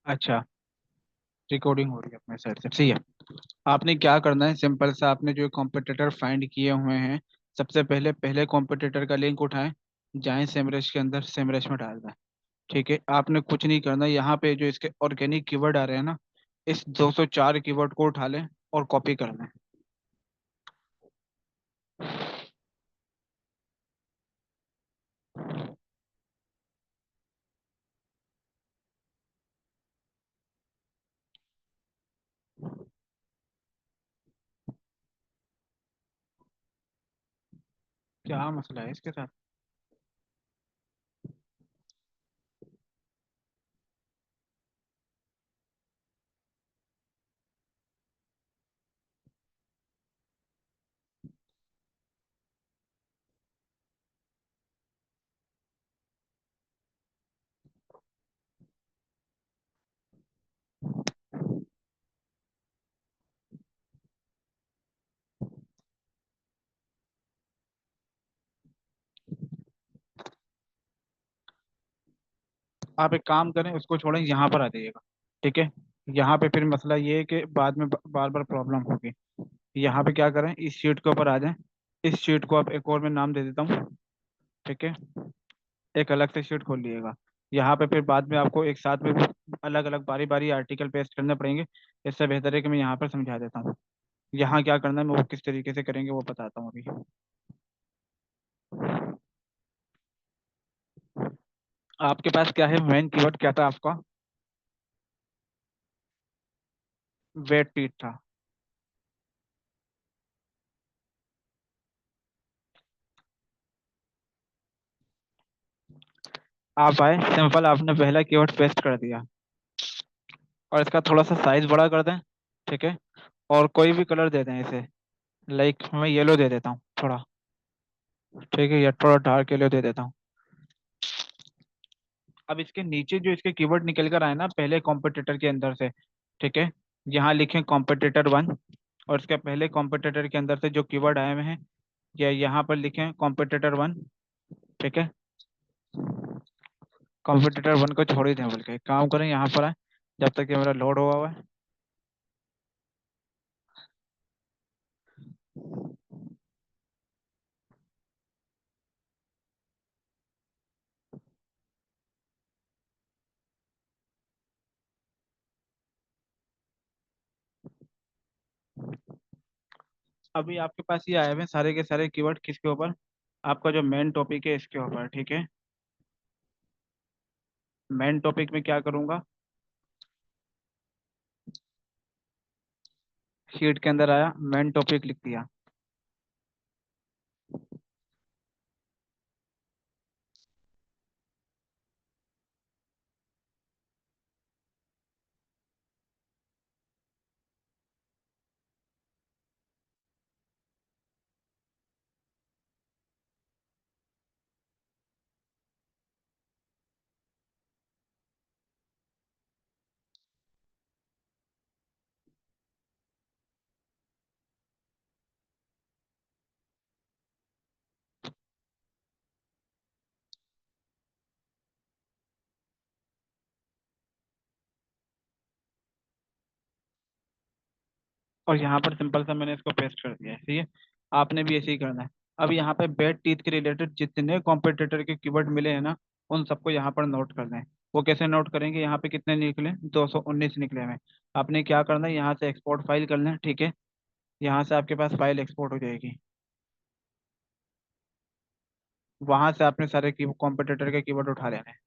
अच्छा, रिकॉर्डिंग हो रही है अपने साइड से, सही है। आपने क्या करना है, सिंपल सा, आपने जो कॉम्पिटिटर फाइंड किए हुए हैं, सबसे पहले पहले कॉम्पिटिटर का लिंक उठाएं, जाएं सेमरश के अंदर, सेमरश में डाल दें। ठीक है, आपने कुछ नहीं करना, यहाँ पे जो इसके ऑर्गेनिक कीवर्ड आ रहे हैं ना, इस 204 कीवर्ड को उठा लें और कॉपी कर लें। क्या मसला है इसके साथ? आप एक काम करें, उसको छोड़ें, यहाँ पर आ जाइएगा। ठीक है, यहाँ पे फिर मसला ये है कि बाद में बार बार प्रॉब्लम होगी। यहाँ पे क्या करें, इस शीट के ऊपर आ जाएं। इस शीट को आप एक और मैं नाम दे देता हूँ। ठीक है, एक अलग से शीट खोल लिएगा। यहाँ पे फिर बाद में आपको एक साथ में अलग अलग बारी बारी आर्टिकल पेस्ट करने पड़ेंगे। इससे बेहतर है कि मैं यहाँ पर समझा देता हूँ। यहाँ क्या करना है, मैं वो किस तरीके से करेंगे वो बताता हूँ अभी। आपके पास क्या है, मेन कीवर्ड क्या था आपका? वेट टीथ था। आप आए, सिंपल, आपने पहला कीवर्ड पेस्ट कर दिया, और इसका थोड़ा सा साइज बड़ा कर दें। ठीक है, और कोई भी कलर दे दें इसे। लाइक मैं येलो दे देता हूँ थोड़ा। ठीक है, या थोड़ा डार्क येलो दे देता हूँ। अब इसके नीचे जो इसके कीवर्ड निकल कर आए ना पहले कॉम्पिटिटर के अंदर से, ठीक है, यहाँ लिखें कॉम्पिटिटर वन, और इसके पहले कॉम्पिटिटर के अंदर से जो कीवर्ड आए हुए हैं, या यहाँ पर लिखें कॉम्पिटिटर वन। ठीक है, कॉम्पिटिटर वन को छोड़ ही दें, बल्कि एक काम करें, यहाँ पर आए, जब तक ये मेरा लोड हुआ है। अभी आपके पास ये आए हुए हैं सारे के सारे कीवर्ड किसके ऊपर? आपका जो मेन टॉपिक है इसके ऊपर। ठीक है, मेन टॉपिक में क्या करूंगा, शीट के अंदर आया, मेन टॉपिक लिख दिया। और यहाँ पर सिंपल सा मैंने इसको पेस्ट कर दिया है, ठीक है। आपने भी ऐसे ही करना है। अब यहाँ पे बेड टीथ के रिलेटेड जितने कॉम्पिटिटर के कीवर्ड मिले हैं ना, उन सबको यहाँ पर नोट करना है। वो कैसे नोट करेंगे, यहाँ पे कितने निकले, 219 निकले हैं। आपने क्या करना है, यहाँ से एक्सपोर्ट फाइल करना है। ठीक है, यहाँ से आपके पास फाइल एक्सपोर्ट हो जाएगी। वहां से आपने सारे की कॉम्पिटिटर के कीवर्ड उठा लेने हैं।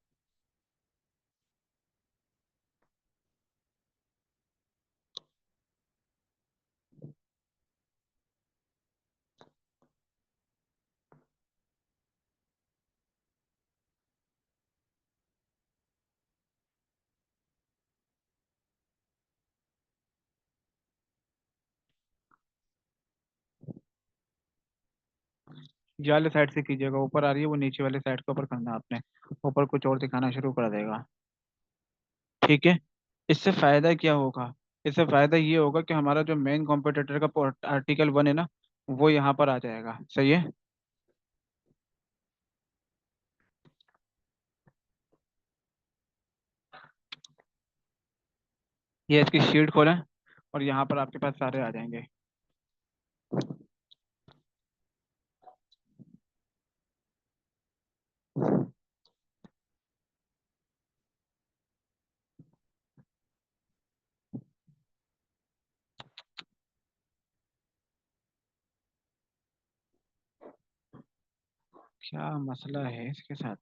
ये वाले साइड से कीजिएगा, ऊपर आ रही है वो, नीचे वाले साइड के ऊपर करना है आपने। ऊपर कुछ और दिखाना शुरू कर देगा। ठीक है, इससे फायदा क्या होगा? इससे फायदा ये होगा कि हमारा जो मेन कॉम्पिटिटर का आर्टिकल वन है ना, वो यहाँ पर आ जाएगा। सही है। ये इसकी शीट खोलें और यहाँ पर आपके पास सारे आ जाएंगे। क्या मसला है इसके साथ?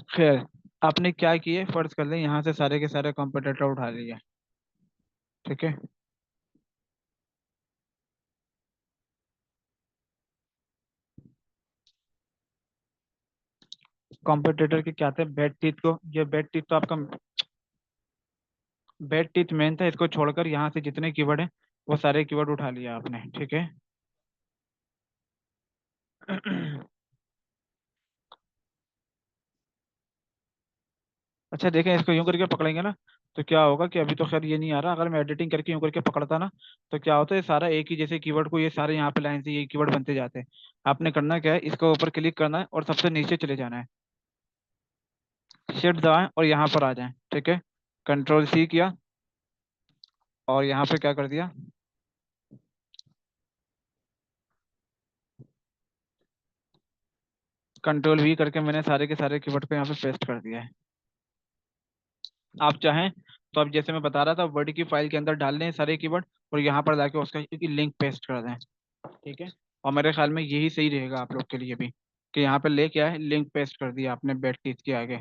खैर, आपने क्या किए, फर्ज कर लें यहाँ से सारे के सारे कॉम्पिटिटर उठा लिए। ठीक है। कॉम्पिटिटर के क्या थे, बेड टीथ को, ये बेड टीथ तो आपका बेड टीथ मेन था, इसको छोड़कर यहाँ से जितने कीवर्ड हैं वो सारे कीवर्ड उठा लिया आपने। ठीक है। अच्छा देखें, इसको यूं करके पकड़ेंगे ना, तो क्या होगा कि अभी तो खैर ये नहीं आ रहा, अगर मैं एडिटिंग करके यूं करके पकड़ता ना, तो क्या होता है, ये सारा एक ही जैसे कीवर्ड को, ये सारे यहाँ पे लाइन से ये कीवर्ड बनते जाते हैं। आपने करना क्या है, इसको ऊपर क्लिक करना है और सबसे नीचे चले जाना है, शिफ्ट दबाएं और यहाँ पर आ जाएं। ठीक है। कंट्रोल सी किया और यहाँ पे क्या कर दिया, कंट्रोल वी करके मैंने सारे के सारे कीवर्ड को यहाँ पे पेस्ट कर दिया है। आप चाहें तो अब जैसे मैं बता रहा था, वर्ड की फाइल के अंदर डाल लें सारे कीवर्ड और यहाँ पर जाके उसका लिंक पेस्ट कर दें। ठीक है। और मेरे ख्याल में यही सही रहेगा आप लोग के लिए भी, कि यहाँ पे ले क्या है, लिंक पेस्ट कर दिया आपने बेड टीथ के आगे।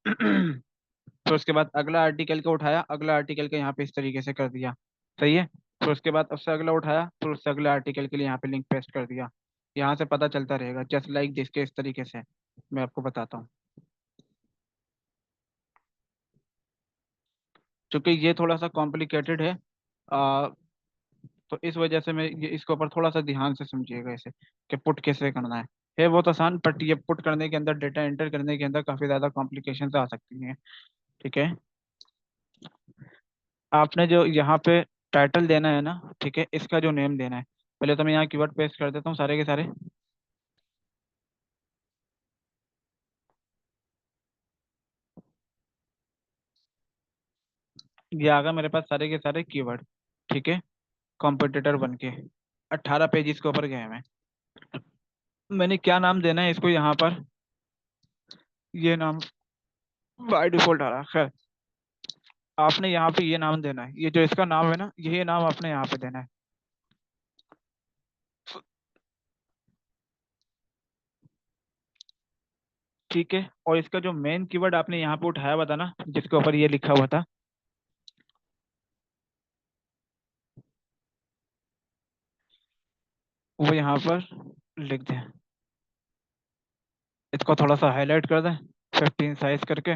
फिर उसके बाद अगला आर्टिकल को उठाया, अगला आर्टिकल का यहाँ पे इस तरीके से कर दिया। सही है। फिर उसके बाद उससे अगला उठाया, फिर उससे अगले आर्टिकल के लिए यहाँ पे लिंक पेस्ट कर दिया। यहाँ से पता चलता रहेगा, जस्ट लाइक जिसके इस तरीके से मैं आपको बताता हूँ। क्योंकि ये थोड़ा सा कॉम्प्लिकेटेड है, तो इस वजह से मैं ये इसके ऊपर थोड़ा सा ध्यान से समझिएगा इसे, कि पुट कैसे करना है बहुत आसान, बट ये पुट करने के अंदर, डेटा एंटर करने के अंदर काफ़ी ज़्यादा कॉम्प्लिकेशन आ सकती हैं। ठीक है। आपने जो यहाँ पे टाइटल देना है ना, ठीक है, इसका जो नेम देना है, पहले तो मैं यहाँ कीवर्ड पेस्ट कर देता हूँ सारे के सारे। ये आ गया मेरे पास सारे के सारे कीवर्ड। ठीक है। कॉम्पिटिटर बन के 18 पेज के ऊपर गए मैं। मैंने क्या नाम देना है इसको यहाँ पर, ये नाम बाय डिफॉल्ट आ रहा है। खैर, आपने यहाँ पे ये नाम देना है, ये जो इसका नाम है ना, यही नाम आपने यहाँ पे देना है। ठीक है। और इसका जो मेन कीवर्ड आपने यहाँ पे उठाया हुआ था ना, जिसके ऊपर ये लिखा हुआ था, वो यहाँ पर लिख दें। इसको थोड़ा सा हाईलाइट कर दें, 15 साइज करके,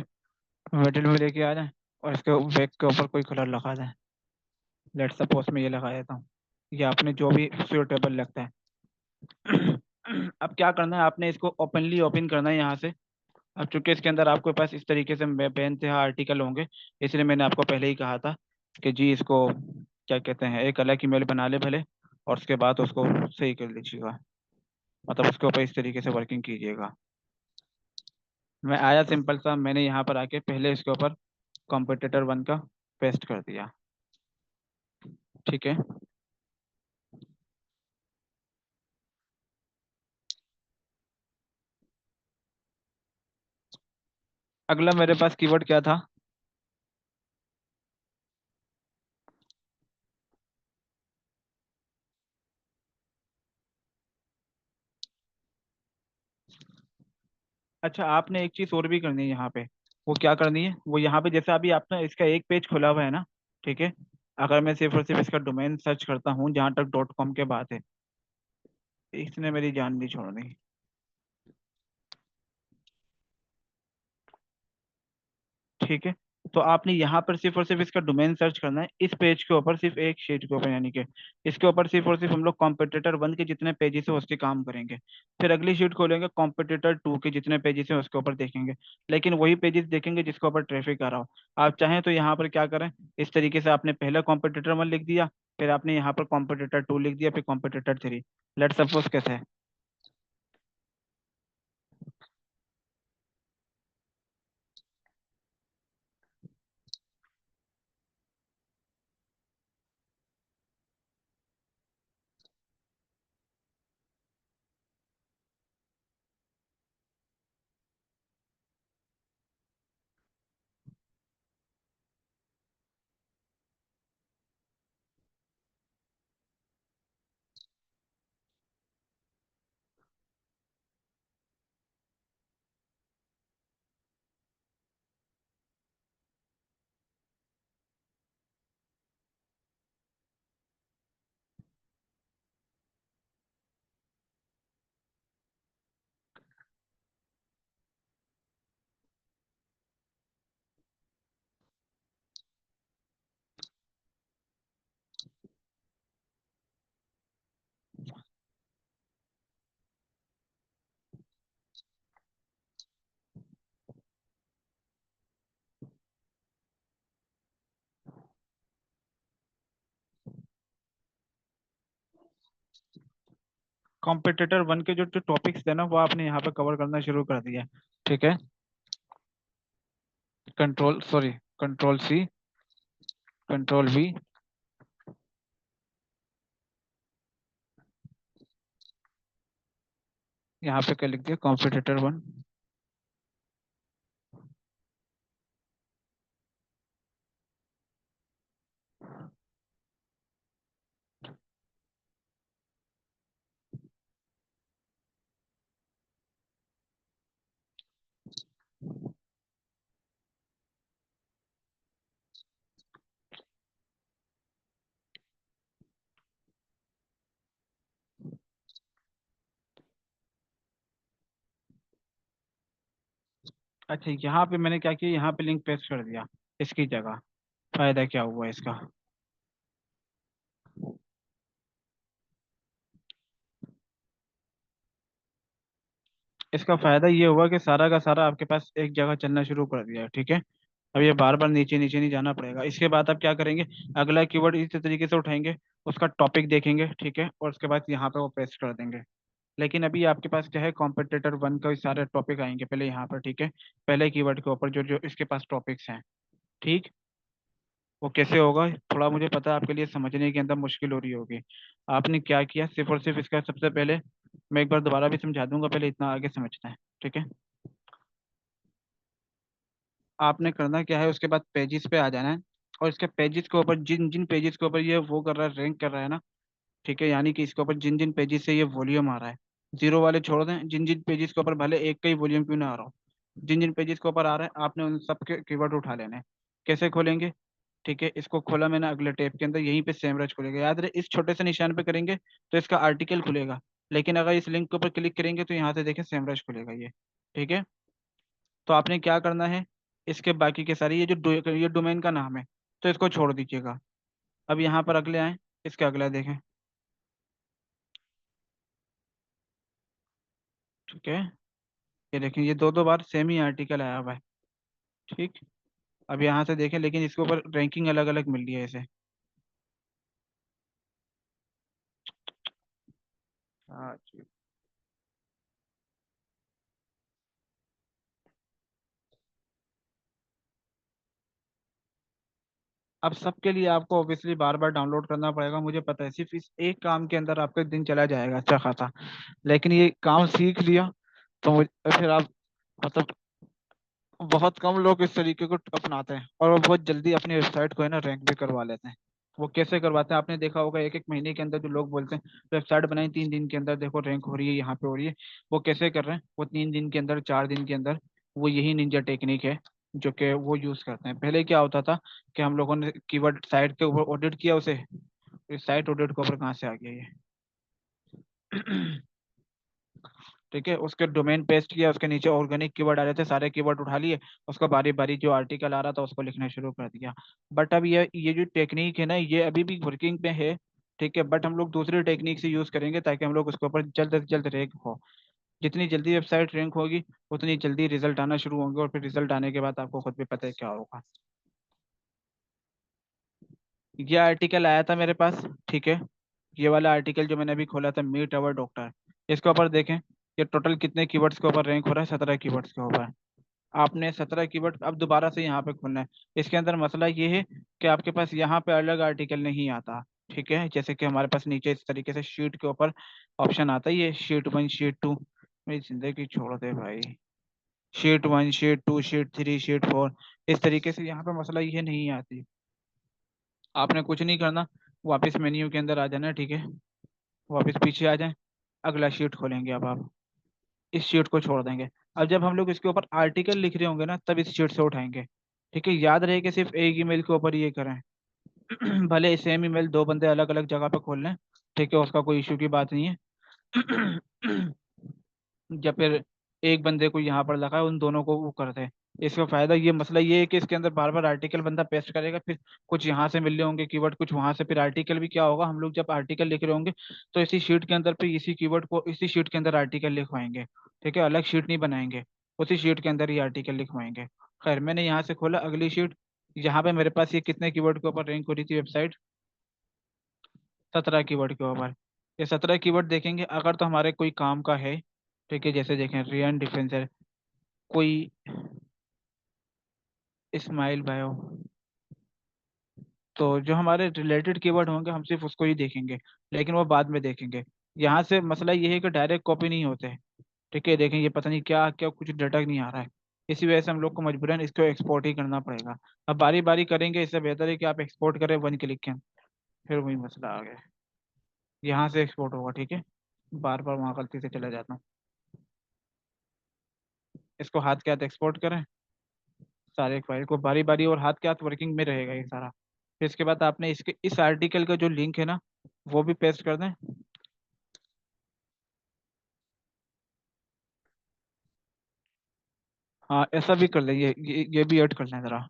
मिडिल में लेके आ जाएं, और इसके बैक के ऊपर कोई कलर लगा दें। लेट सपोज मैं ये लगा देता हूँ, ये आपने जो भी सूटेबल लगता है। अब क्या करना है, आपने इसको ओपनली ओपन करना है यहाँ से। अब चूंकि इसके अंदर आपके पास इस तरीके से बेनतहा आर्टिकल होंगे, इसलिए मैंने आपको पहले ही कहा था कि जी इसको क्या कहते हैं, एक अलग ईमेल बना ले भले, और उसके बाद उसको सही कर लीजिएगा, मतलब उसके ऊपर इस तरीके से वर्किंग कीजिएगा। मैं आया सिंपल सा, मैंने यहाँ पर आके पहले इसके ऊपर कॉम्पिटिटर वन का पेस्ट कर दिया। ठीक है। अगला मेरे पास कीवर्ड क्या था, अच्छा आपने एक चीज और भी करनी है यहाँ पे। वो क्या करनी है, वो यहाँ पे जैसे अभी आपने इसका एक पेज खुला हुआ है ना, ठीक है, अगर मैं सिर्फ और सिर्फ इसका डोमेन सर्च करता हूँ, जहाँ तक डॉट कॉम के बात है, इसने मेरी जान नहीं छोड़नी। ठीक है। तो आपने यहाँ पर सिर्फ और सिर्फ इसका डोमेन सर्च करना है इस पेज के ऊपर, सिर्फ एक शीट के ऊपर, यानी कि इसके ऊपर सिर्फ और सिर्फ हम लोग कॉम्पिटिटर 1 के जितने पेजेस है उसके काम करेंगे। फिर अगली शीट खोलेंगे, कॉम्पिटिटर 2 के जितने पेजेस है उसके ऊपर देखेंगे, लेकिन वही पेजेस देखेंगे जिसके ऊपर ट्रैफिक आ रहा हो। आप चाहें तो यहाँ पर क्या करें, इस तरीके से आपने पहले कॉम्पिटिटर 1 लिख दिया, फिर आपने यहाँ पर कॉम्पिटिटर 2 लिख दिया, फिर कॉम्पिटिटर 3। लेट सपोज कैसे है। कॉम्पिटिटर 1 के जो जो टॉपिक्स थे ना वो आपने यहाँ पे कवर करना शुरू कर दिया। ठीक है, control sorry, control C, control V, यहाँ पे क्या लिख दिया, कॉम्पिटिटर 1। अच्छा, यहाँ पे मैंने क्या किया, यहाँ पे लिंक पेस्ट कर दिया इसकी जगह। फायदा क्या हुआ इसका, इसका फायदा ये हुआ कि सारा का सारा आपके पास एक जगह चलना शुरू कर दिया है। ठीक है, अब ये बार बार नीचे नीचे नहीं जाना पड़ेगा। इसके बाद आप क्या करेंगे, अगला कीवर्ड इसी तरीके से उठाएंगे, उसका टॉपिक देखेंगे, ठीक है, और उसके बाद यहाँ पे वो पेस्ट कर देंगे। लेकिन अभी आपके पास क्या है, कॉम्पिटिटर 1 का सारे टॉपिक आएंगे पहले यहाँ पर। ठीक है, पहले कीवर्ड के ऊपर जो जो इसके पास टॉपिक्स हैं। ठीक, वो कैसे होगा, थोड़ा मुझे पता है आपके लिए समझने के अंदर मुश्किल हो रही होगी। आपने क्या किया, सिर्फ और सिर्फ इसका सबसे पहले, मैं एक बार दोबारा भी समझा दूंगा, पहले इतना आगे समझना है। ठीक है, आपने करना क्या है, उसके बाद पेजेस पे आ जाना है, और इसके पेजेस के ऊपर जिन जिन पेजेस के ऊपर ये वो कर रहा है, रैंक कर रहा है ना, ठीक है, यानी कि इसके ऊपर जिन जिन पेजेस से ये वॉल्यूम आ रहा है, जीरो वाले छोड़ दें, जिन जिन पेजेस के ऊपर भले एक का ही वॉल्यूम क्यों ना आ रहा हो, जिन जिन पेजेस के ऊपर आ रहा है आपने उन सब के कीवर्ड उठा लेने हैं। कैसे खोलेंगे, ठीक है, इसको खोला मैंने अगले टैब के अंदर, यहीं पे सेमरज खुलेगा, याद रहे इस छोटे से निशान पे करेंगे तो इसका आर्टिकल खुलेगा, लेकिन अगर इस लिंक के ऊपर क्लिक करेंगे तो यहाँ से देखें सेमरज खुलेगा ये। ठीक है, तो आपने क्या करना है, इसके बाकी के सारे ये जो ये डोमेन का नाम है, तो इसको छोड़ दीजिएगा। अब यहाँ पर अगले आए, इसके अगला देखें। ठीक है, ये देखें, ये दो दो बार सेम ही आर्टिकल आया हुआ है। ठीक, अब यहाँ से देखें, लेकिन इसके ऊपर रैंकिंग अलग अलग मिल रही है इसे। हाँ जी। अब सबके लिए आपको ऑब्वियसली बार बार डाउनलोड करना पड़ेगा, मुझे पता है, सिर्फ इस एक काम के अंदर आपका दिन चला जाएगा अच्छा खासा, लेकिन ये काम सीख लिया तो फिर आप, मतलब बहुत कम लोग इस तरीके को अपनाते हैं, और वो बहुत जल्दी अपनी वेबसाइट को है ना रैंक भी करवा लेते हैं। वो कैसे करवाते हैं, आपने देखा होगा, एक एक महीने के अंदर जो लोग बोलते हैं वेबसाइट बनाई 3 दिन के अंदर, देखो रैंक हो रही है, यहाँ पे हो रही है। वो कैसे कर रहे हैं, वो 3 दिन के अंदर, 4 दिन के अंदर, वो यही निंजा टेक्निक है जो कि वो यूज करते हैं। पहले क्या होता था कि हम लोगों ने कीवर्ड साइट के ऊपर ऑडिट किया उसे, इस साइट ऑडिट के ऊपर कहाँ से आ गया ये ठीक है, उसके डोमेन पेस्ट किया, उसके नीचे ऑर्गेनिक कीवर्ड आ रहे थे, सारे कीवर्ड उठा लिए, उसको बारी बारी जो आर्टिकल आ रहा था उसको लिखना शुरू कर दिया। बट अब ये जो टेक्निक है ना, ये अभी भी वर्किंग पे है। ठीक है, बट हम लोग दूसरी टेक्निक से यूज करेंगे ताकि हम लोग उसके ऊपर जल्द से जल्द रैंक हो। जितनी जल्दी वेबसाइट रैंक होगी उतनी जल्दी रिजल्ट आना शुरू होंगे, और फिर रिजल्ट आने के बाद आपको खुद भी पता है क्या होगा। ये आर्टिकल आया था मेरे पास। ठीक है, ये वाला आर्टिकल जो मैंने अभी खोला था, मीट अवर डॉक्टर, इसके ऊपर देखें ये टोटल कितने कीवर्ड्स के ऊपर रैंक हो रहा है, 17 कीवर्ड्स के ऊपर। आपने 17 कीवर्ड अब दोबारा से यहाँ पे खोलना है। इसके अंदर मसला ये है कि आपके पास यहाँ पे अलग आर्टिकल नहीं आता। ठीक है, जैसे कि हमारे पास नीचे इस तरीके से शीट के ऊपर ऑप्शन आता है, ये शीट वन शीट टू। मेरी जिंदगी छोड़ दे भाई। Sheet one sheet two sheet three sheet four, इस तरीके से यहाँ पे मसला ये नहीं आती। आपने कुछ नहीं करना, वापस मेन्यू के अंदर आ जाना। ठीक है, वापस पीछे आ जाए, अगला शीट खोलेंगे। अब आप इस शीट को छोड़ देंगे। अब जब हम लोग इसके ऊपर आर्टिकल लिख रहे होंगे ना, तब इस शीट से उठाएंगे। ठीक है, याद रहे कि सिर्फ एक ईमेल के ऊपर ये करें। भले सेम ईमेल दो बंदे अलग अलग जगह पे खोल लें, ठीक है, उसका कोई इशू की बात नहीं है। या फिर एक बंदे को यहाँ पर लगा है, उन दोनों को वो करते हैं। इसका फायदा, ये मसला ये है कि इसके अंदर बार बार आर्टिकल बंदा पेस्ट करेगा, फिर कुछ यहाँ से मिल रहे होंगे कीवर्ड, कुछ वहां से, फिर आर्टिकल भी क्या होगा, हम लोग जब आर्टिकल लिख रहे होंगे तो इसी शीट के अंदर पे इसी कीवर्ड को इसी शीट के अंदर आर्टिकल लिखवाएंगे। ठीक है, अलग शीट नहीं बनाएंगे, उसी शीट के अंदर ही आर्टिकल लिखवाएंगे। खैर, मैंने यहाँ से खोला अगली शीट। यहाँ पे मेरे पास ये कितने कीवर्ड के ऊपर रैंक हो रही थी वेबसाइट, 17 कीवर्ड के ऊपर। ये 17 कीवर्ड देखेंगे अगर तो हमारे कोई काम का है। ठीक है, जैसे देखें रियन डिफेंसर, कोई स्माइल बायो, तो जो हमारे रिलेटेड कीवर्ड होंगे हम सिर्फ उसको ही देखेंगे, लेकिन वो बाद में देखेंगे। यहाँ से मसला ये है कि डायरेक्ट कॉपी नहीं होते। ठीक है, देखें ये पता नहीं क्या क्या कुछ डाटा नहीं आ रहा है। इसी वजह से हम लोग को मजबूरन इसको एक्सपोर्ट ही करना पड़ेगा। अब बारी बारी करेंगे, इससे बेहतर है कि आप एक्सपोर्ट करें वन क्लिक के। फिर वही मसला आ गया, यहाँ से एक्सपोर्ट होगा। ठीक है, बार बार वहाँ गलती से चला जाता हूँ। इसको हाथ के हाथ एक्सपोर्ट करें, सारे फाइल को बारी बारी, और हाथ के हाथ वर्किंग में रहेगा ये सारा। फिर इसके बाद आपने इसके इस आर्टिकल का जो लिंक है ना, वो भी पेस्ट कर दें। हाँ, ऐसा भी कर लें, ये भी ऐड कर लें ज़रा।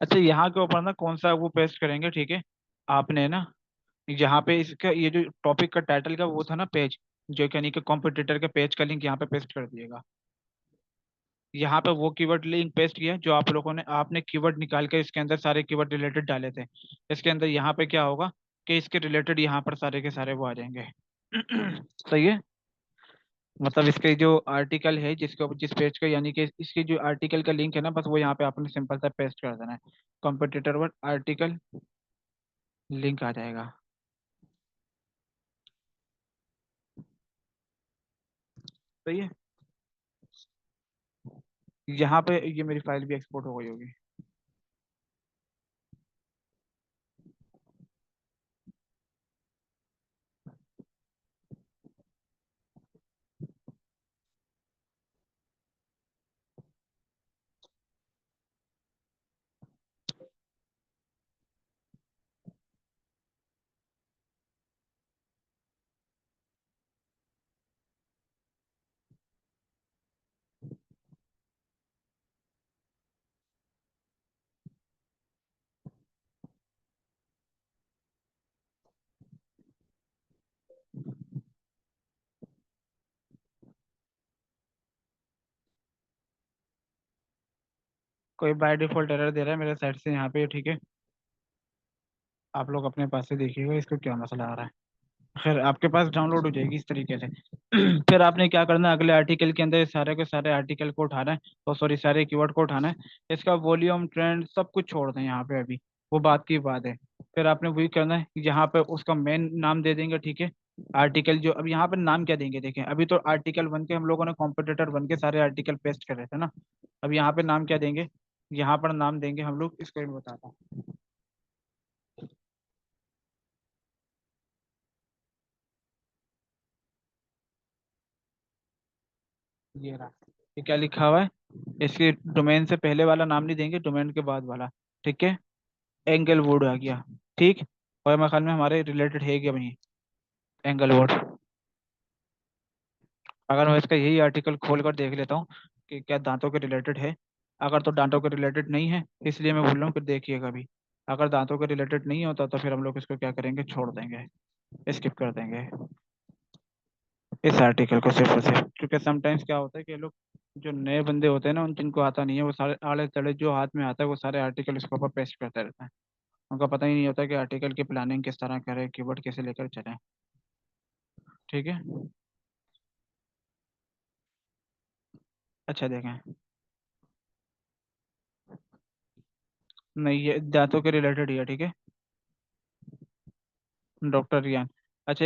अच्छा, यहाँ के ऊपर ना कौन सा वो पेस्ट करेंगे, ठीक है। आपने ना यहाँ पे इसका ये जो टॉपिक का टाइटल का वो था ना पेज, जो यानी कि कॉम्पिटिटर के पेज का लिंक यहाँ पे पेस्ट कर दिएगा। यहाँ पे वो कीवर्ड लिंक पेस्ट किया जो आप लोगों ने आपने कीवर्ड निकाल के इसके अंदर सारे कीवर्ड रिलेटेड डाले थे। इसके अंदर यहाँ पे क्या होगा कि इसके रिलेटेड यहाँ पर सारे के सारे वो आ जाएंगे। सही है, मतलब इसके जो आर्टिकल है जिसके ऊपर जिस पेज का, यानी कि इसके जो आर्टिकल का लिंक है ना, बस वो यहाँ पे आपने सिंपल सा पेस्ट कर देना है। कॉम्पिटिटर वर्ड आर्टिकल लिंक आ जाएगा। सही है, यहाँ पे ये मेरी फाइल भी एक्सपोर्ट हो गई होगी। कोई बाय डिफॉल्ट एरर दे रहा है मेरे साइड से यहाँ पे। ठीक है, आप लोग अपने पास से देखिएगा इसको क्या मसला आ रहा है। खैर आपके पास डाउनलोड हो जाएगी इस तरीके से। फिर आपने क्या करना है, अगले आर्टिकल के अंदर सारे के सारे आर्टिकल को उठाना है, तो सॉरी सारे कीवर्ड को उठाना है। इसका वॉल्यूम ट्रेंड सब कुछ छोड़ दें यहाँ पे अभी, वो बात की बात है। फिर आपने वही करना है, यहाँ पे उसका मेन नाम दे देंगे, ठीक है। आर्टिकल जो अब यहाँ पे नाम क्या देंगे, देखें अभी तो आर्टिकल 1 के हम लोगों ने कॉम्पिटिटर 1 के सारे आर्टिकल पेस्ट कर रहे थे ना। अब यहाँ पे नाम क्या देंगे, यहाँ पर नाम देंगे हम लोग, इसको मैं बताता हूँ। ये रहा, ये क्या लिखा हुआ है, इसके डोमेन से पहले वाला नाम नहीं देंगे, डोमेन के बाद वाला। ठीक है, एंगलवुड आ गया। ठीक। और मेरे ख्याल में हमारे रिलेटेड है क्या वही, एंगलवुड। अगर मैं इसका यही आर्टिकल खोल कर देख लेता हूँ कि क्या दांतों के रिलेटेड है। अगर तो दांतों के रिलेटेड नहीं है, इसलिए मैं बोल रहा हूँ कि देखिएगा भी। अगर दांतों के रिलेटेड नहीं होता तो फिर हम लोग इसको क्या करेंगे, छोड़ देंगे, स्किप कर देंगे इस आर्टिकल को सिर्फ और सिर्फ। क्योंकि समटाइम्स क्या होता है कि लोग जो नए बंदे होते हैं ना, उन जिनको आता नहीं है, वो सारे आड़े तड़े जो हाथ में आता है वो सारे आर्टिकल इसके ऊपर पेस्ट करते रहते हैं। उनका पता ही नहीं होता कि आर्टिकल की प्लानिंग किस तरह करें, कीवर्ड कैसे लेकर चलें। ठीक है। अच्छा देखें, नहीं ये दांतों के रिलेटेड ही है, ठीक है। डॉक्टर रियान। अच्छा,